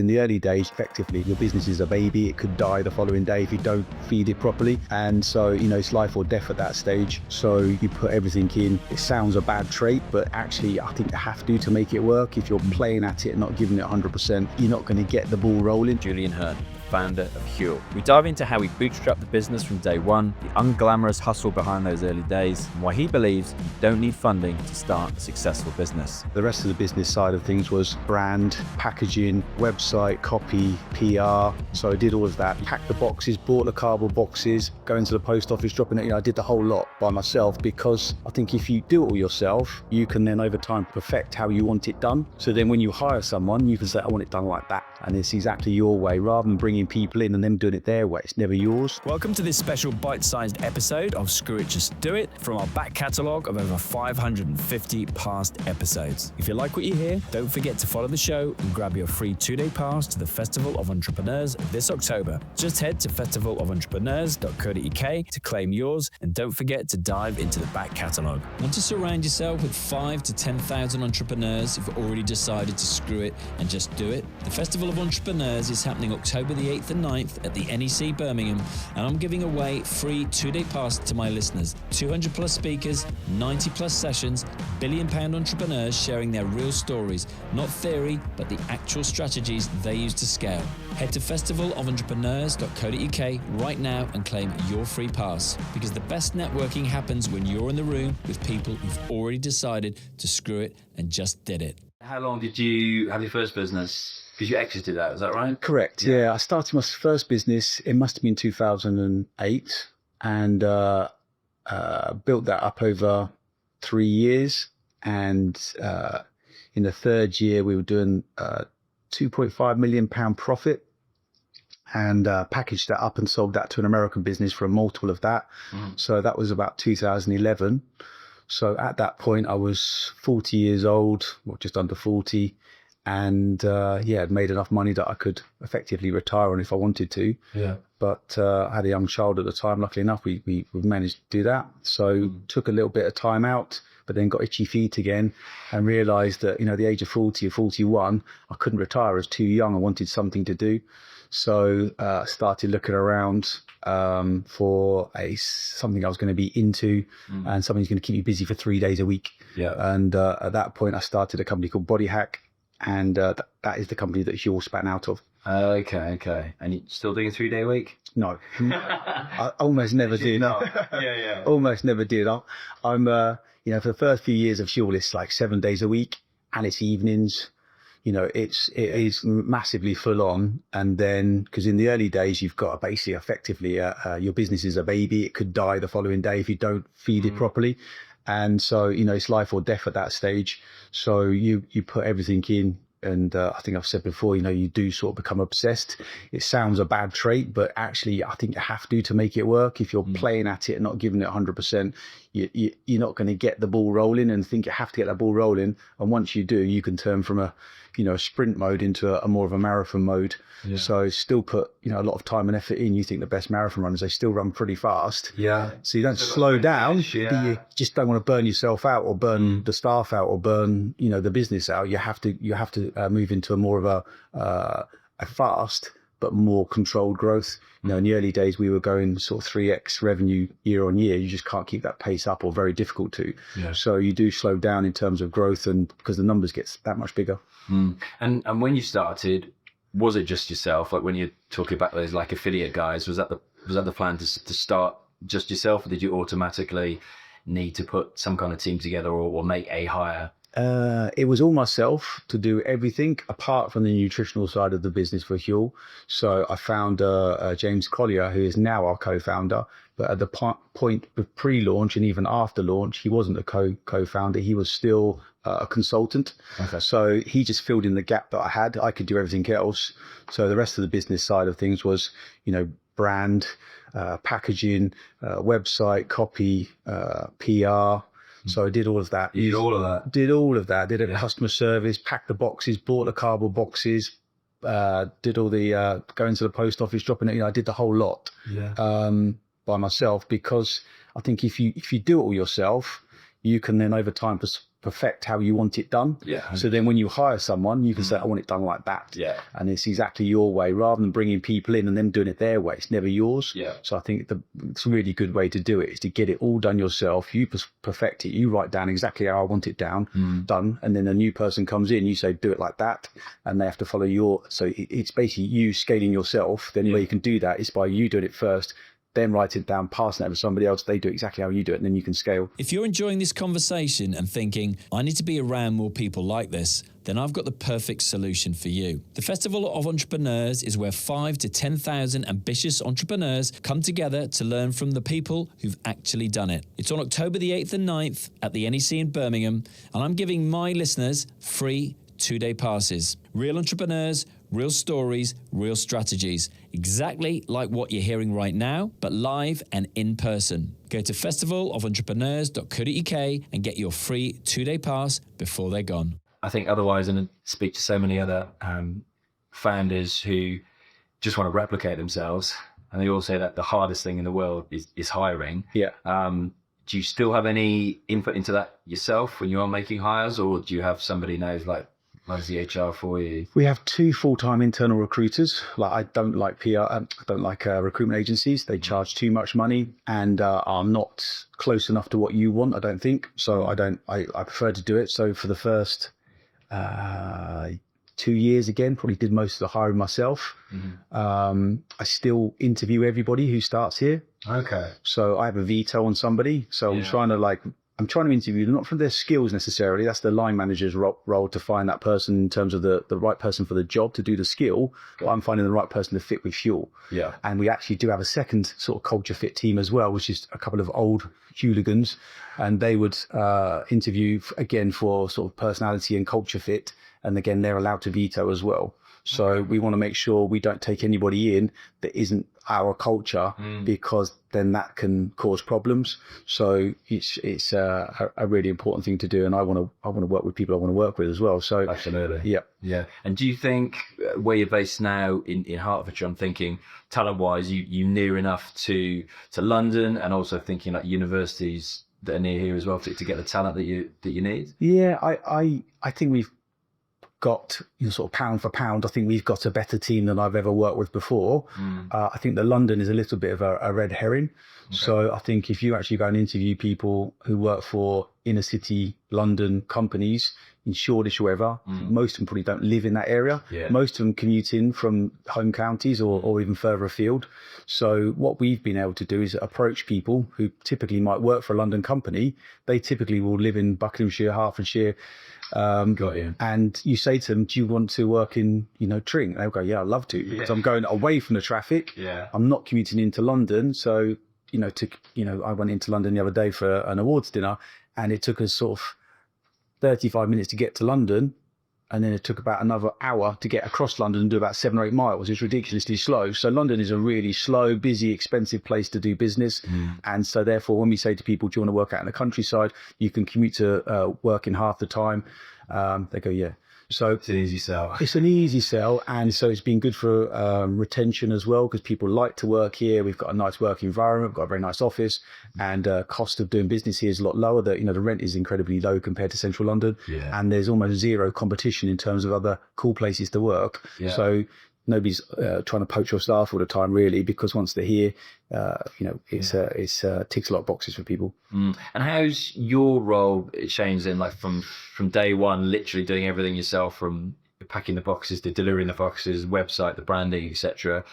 In the early days, effectively, your business is a baby. It could die the following day if you don't feed it properly. And so, it's life or death at that stage. So you put everything in. It sounds a bad trait, but actually, I think you have to make it work. If you're playing at it and not giving it 100%, you're not going to get the ball rolling. Julian Hearn, founder of Huel. We dive into how he bootstrapped the business from day one, the unglamorous hustle behind those early days, and why he believes you don't need funding to start a successful business. The rest of the business side of things was brand, packaging, website, copy, PR. So I did all of that. Packed the boxes, bought the cardboard boxes, going to the post office, dropping it. I did the whole lot by myself, because I think if you do it all yourself, you can then over time perfect how you want it done. So then when you hire someone, you can say, I want it done like that. And it's exactly your way, rather than bringing people in and them doing it their way. It's never yours. Welcome to this special bite-sized episode of Screw It, Just Do It from our back catalogue of over 550 past episodes. If you like what you hear, don't forget to follow the show and grab your free 2-day pass to the Festival of Entrepreneurs this October. Just head to festivalofentrepreneurs.co.uk to claim yours, and don't forget to dive into the back catalogue. Want to surround yourself with 5,000 to 10,000 entrepreneurs who've already decided to screw it and just do it? The Festival of Entrepreneurs is happening October the 8th and 9th at the NEC Birmingham, and I'm giving away free 2-day pass to my listeners. 200 plus speakers, 90 plus sessions, billion-pound entrepreneurs sharing their real stories, not theory, but the actual strategies they use to scale. Head to festivalofentrepreneurs.co.uk right now and claim your free pass, because the best networking happens when you're in the room with people who've already decided to screw it and just did it. How long did you have your first business? Because you exited that, is that right? Correct. Yeah. I started my first business, it must have been 2008, and built that up over 3 years. And in the third year, we were doing £2.5 million profit, and packaged that up and sold that to an American business for a multiple of that. So that was about 2011. So at that point, I was 40 years old, or just under 40. And I'd made enough money that I could effectively retire on if I wanted to. Yeah. But I had a young child at the time. Luckily enough, we managed to do that. So took a little bit of time out, but then got itchy feet again, and realised that the age of 40 or 41, I couldn't retire. I was too young. I wanted something to do. So started looking around for something I was going to be into, and something that's going to keep me busy for 3 days a week. Yeah. And at that point, I started a company called Body Hack. And that is the company that Huel span out of. Okay. And you're still doing a 3-day week? No, I almost never did. No. Yeah. Almost never did. I'm for the first few years of Huel, it's like 7 days a week, and it's evenings. It is massively full on. And then, because in the early days, you've got basically effectively your business is a baby. It could die the following day if you don't feed it properly. And so, it's life or death at that stage. So you put everything in. And I think I've said before, you do sort of become obsessed. It sounds a bad trait, but actually I think you have to make it work. If you're playing at it and not giving it 100%, you're not going to get the ball rolling, and think you have to get that ball rolling. And once you do, you can turn from a sprint mode into a more of a marathon mode. Yeah. So still put, a lot of time and effort in. You think the best marathon runners, they still run pretty fast. Yeah. So you don't slow down, but you just don't want to burn yourself out, or burn the staff out, or burn, the business out. You have to move into a more of a fast but more controlled growth. In the early days, we were going sort of 3x revenue year on year. You just can't keep that pace up, or very difficult to. Yeah. So you do slow down in terms of growth, and because the numbers get that much bigger. And when you started, was it just yourself? Like when you're talking about those like affiliate guys, was that the plan to start just yourself, or did you automatically need to put some kind of team together, or make a hire? It was all myself to do everything apart from the nutritional side of the business for Huel. So I found James Collier, who is now our co-founder, but at the point of pre-launch and even after launch, he wasn't a co-founder. He was still a consultant. Okay. So he just filled in the gap that I had. I could do everything else. So the rest of the business side of things was, brand, packaging, website, copy, PR. So I did all of that. You did all of that? Did all of that. Did a customer service, packed the boxes, bought the cardboard boxes, did all the going to the post office, dropping it. I did the whole lot by myself, because I think if you do it all yourself, you can then over time perfect how you want it done. Yeah. So then when you hire someone, you can say, I want it done like that. Yeah. And it's exactly your way, rather than bringing people in and them doing it their way. It's never yours. Yeah. So I think it's a really good way to do it, is to get it all done yourself. You perfect it. You write down exactly how I want it done. And then a new person comes in, you say, do it like that. And they have to follow your, so it's basically you scaling yourself. Then where you can do that is by you doing it first, then write it down, passing it over to somebody else. They do exactly how you do it, and then you can scale. If you're enjoying this conversation and thinking, I need to be around more people like this, then I've got the perfect solution for you. The Festival of Entrepreneurs is where 5,000 to 10,000 ambitious entrepreneurs come together to learn from the people who've actually done it. It's on October the 8th and 9th at the NEC in Birmingham, and I'm giving my listeners free 2-day passes. Real entrepreneurs, real stories, real strategies. Exactly like what you're hearing right now, but live and in person. Go to festivalofentrepreneurs.co.uk and get your free 2-day pass before they're gone. I think otherwise, and I speak to so many other founders who just want to replicate themselves, and they all say that the hardest thing in the world is hiring. Yeah. Do you still have any input into that yourself when you are making hires, or do you have somebody knows like runs the HR for you? We have 2 full-time internal recruiters. Like, I don't like PR. I don't like recruitment agencies. They charge too much money and are not close enough to what you want, I don't think. So I prefer to do it. So for the first 2 years, again, probably did most of the hiring myself. I still interview everybody who starts here. Okay. So I have a veto on somebody. So I'm trying to interview them, not from their skills necessarily. That's the line manager's role to find that person in terms of the right person for the job to do the skill. But I'm finding the right person to fit with Huel. Yeah. And we actually do have a second sort of culture fit team as well, which is a couple of old hooligans. And they would interview again for sort of personality and culture fit. And again, they're allowed to veto as well. So we want to make sure we don't take anybody in that isn't our culture, because then that can cause problems. So it's a really important thing to do, and I want to work with people I want to work with as well. So absolutely, yeah. And do you think where you're based now in Hertfordshire, I'm thinking talent-wise, you near enough to London, and also thinking like universities that are near here as well to get the talent that you need? Yeah, I think we've got, sort of pound for pound, I think we've got a better team than I've ever worked with before. I think that London is a little bit of a red herring. Okay. So I think if you actually go and interview people who work for inner city London companies in Shoreditch or wherever, most of them probably don't live in that area. Yeah. Most of them commute in from home counties or even further afield. So what we've been able to do is approach people who typically might work for a London company. They typically will live in Buckinghamshire, Hertfordshire. Got you. And you say to them, do you want to work in, Tring? And they'll go, yeah, I'd love to, because I'm going away from the traffic. Yeah. I'm not commuting into London. So, I went into London the other day for an awards dinner, and it took us sort of 35 minutes to get to London. And then it took about another hour to get across London and do about 7 or 8 miles. It's ridiculously slow. So London is a really slow, busy, expensive place to do business. And so therefore, when we say to people, do you want to work out in the countryside? You can commute to work in half the time. They go, yeah. So it's an easy sell. It's an easy sell. And so it's been good for retention as well, because people like to work here. We've got a nice work environment. We've got a very nice office, and cost of doing business here is a lot lower. The rent is incredibly low compared to central London. Yeah. And there's almost zero competition in terms of other cool places to work. Yeah. So nobody's trying to poach your staff all the time, really, because once they're here, it's ticks a lot of boxes for people. And how's your role changed then, like from day one, literally doing everything yourself, from packing the boxes to delivering the boxes, website, the branding, etc.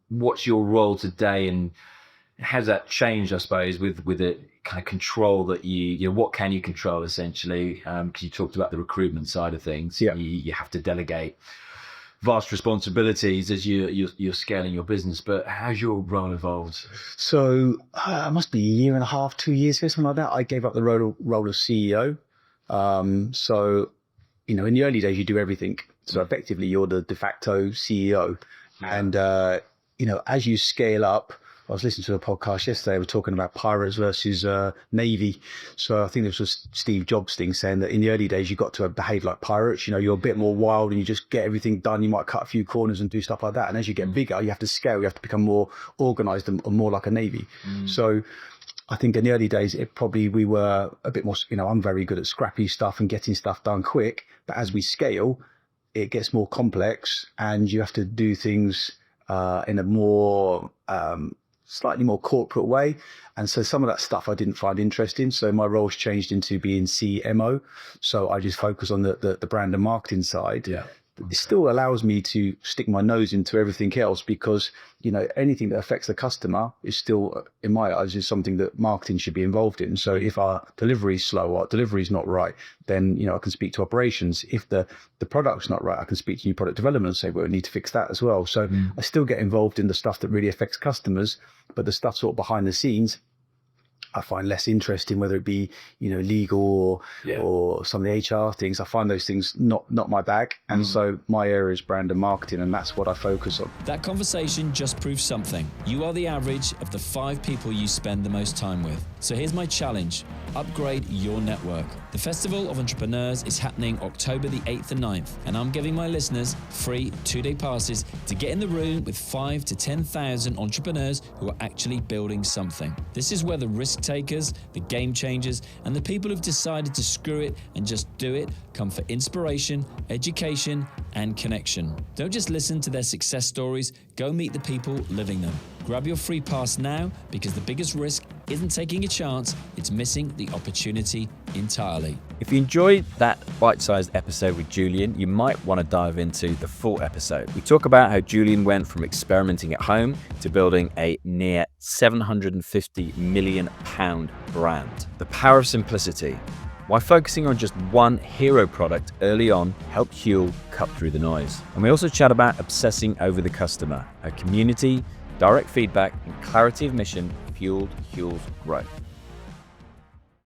What's your role today, and has that changed, I suppose, with the kind of control that what can you control essentially? Because you talked about the recruitment side of things. Yeah. You have to delegate vast responsibilities as you're scaling your business, but how's your role evolved? So it must be a year and a half, 2 years ago, something like that. I gave up the role of CEO. So, in the early days, you do everything. So effectively, you're the de facto CEO. And, as you scale up, I was listening to a podcast yesterday. We were talking about pirates versus Navy. So I think this was Steve Jobs' thing, saying that in the early days, you got to behave like pirates. You're a bit more wild and you just get everything done. You might cut a few corners and do stuff like that. And as you get bigger, you have to scale. You have to become more organized and more like a Navy. So I think in the early days, we were a bit more, I'm very good at scrappy stuff and getting stuff done quick. But as we scale, it gets more complex and you have to do things in a more, slightly more corporate way. And so some of that stuff I didn't find interesting. So my role's changed into being CMO. So I just focus on the brand and marketing side. Yeah. It still allows me to stick my nose into everything else because, anything that affects the customer is still, in my eyes, is something that marketing should be involved in. So if our delivery is slow or our delivery is not right, then, I can speak to operations. If the product's not right, I can speak to new product development and say, well, we need to fix that as well. So I still get involved in the stuff that really affects customers, but the stuff sort of behind the scenes, I find less interesting, whether it be, legal or some of the HR things. I find those things not my bag. And so my area is brand and marketing, and that's what I focus on. That conversation just proves something. You are the average of the 5 people you spend the most time with. So here's my challenge. Upgrade your network. The Festival of Entrepreneurs is happening October the 8th and 9th, and I'm giving my listeners free 2-day passes to get in the room with 5,000 to 10,000 entrepreneurs who are actually building something. This is where the risk takers, the game changers, and the people who've decided to screw it and just do it come for inspiration, education, and connection. Don't just listen to their success stories, go meet the people living them. Grab your free pass now, because the biggest risk isn't taking a chance, it's missing the opportunity entirely. If you enjoyed that bite-sized episode with Julian, you might want to dive into the full episode. We talk about how Julian went from experimenting at home to building a near £750 million brand. The power of simplicity. Why focusing on just one hero product early on helped Huel cut through the noise. And we also chat about obsessing over the customer, how community, direct feedback, and clarity of mission fueled Huel's growth.